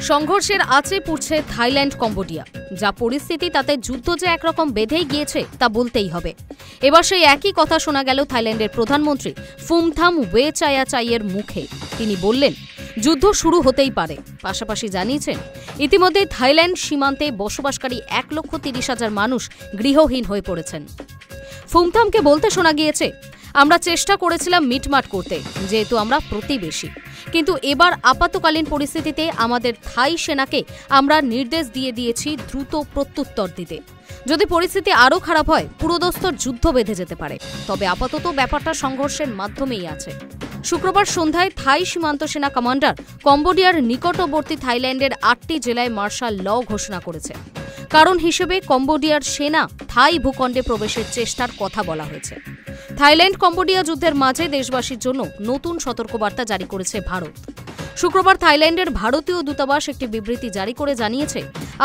সংঘর্ষের আঁচে পুড়ছে Thailand Cambodia. যা পরিস্থিতি তাতে যুদ্ধ যে একরকম বেঁধেই গিয়েছে তা বলতেই হবে। এবার সেই একই কথা শোনা গেল থাইল্যান্ডের প্রধানমন্ত্রী ফুমথাম ওয়েচায়াচাইয়ের মুখে। তিনি বললেন, যুদ্ধ শুরু হতেই পারে। পাশাপাশি জানিয়েছেন, ইতিমধ্যে থাইল্যান্ড সীমান্তে বসবাসকারী 1,30,000 মানুষ গৃহহীন হয়ে পড়েছেন। ফুমথামকে বলতে শোনা গিয়েছে, আমরা চেষ্টা করেছিলাম মিটমাট করতে, যেহেতু আমরা প্রতিবেশী। কিন্তু এবার আপাতকালীন পরিস্থিতিতে আমাদের থাই সেনাকে আমরা নির্দেশ দিয়ে দিয়েছি দ্রুত প্রত্যুত্তর দিতে। যদি পরিস্থিতি আরও খারাপ হয়, পুরোদস্তর যুদ্ধ বেঁধে যেতে পারে। তবে আপাতত ব্যাপারটা সংঘর্ষের মাধ্যমেই আছে। শুক্রবার সন্ধ্যায় থাই সীমান্ত সেনা কমান্ডার কম্বোডিয়ার নিকটবর্তী থাইল্যান্ডের 8টি জেলায় মার্শাল ল ঘোষণা করেছে। কারণ হিসেবে কম্বোডিয়ার সেনা থাই ভূখণ্ডে প্রবেশের চেষ্টার কথা বলা হয়েছে। থাইল্যান্ড কম্বোডিয়া যুদ্ধের মাঝে দেশবাসীর জন্য নতুন সতর্কবার্তা জারি করেছে ভারত। শুক্রবার থাইল্যান্ডের ভারতীয় দূতাবাস একটি বিবৃতি জারি করে জানিয়েছে,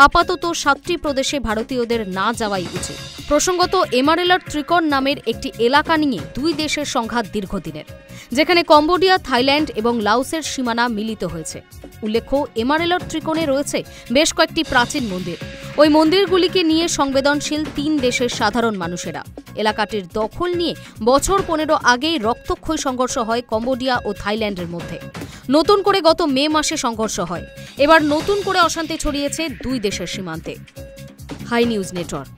আপাতত 7টি প্রদেশে ভারতীয়দের না যাওয়াই উচিত। প্রসঙ্গত, এমারেলার ত্রিকোণ নামের একটি এলাকা নিয়ে দুই দেশের সংঘাত দীর্ঘদিনের, যেখানে কম্বোডিয়া, থাইল্যান্ড এবং লাওসের সীমানা মিলিত হয়েছে। উল্লেখ্য, এমারেলার ত্রিকোণে রয়েছে বেশ কয়েকটি প্রাচীন মন্দির। ওই মন্দিরগুলিকে নিয়ে সংবেদনশীল 3 দেশের সাধারণ মানুষেরা। এলাকাটির দখল নিয়ে বছর 15 আগেই রক্তক্ষয়ী সংঘর্ষ হয় কম্বোডিয়া ও থাইল্যান্ডের মধ্যে। নতুন করে গত মে মাসে সংঘর্ষ হয়। এবার নতুন করে অশান্তি ছড়িয়েছে দুই দেশের সীমান্তে। Hi news network.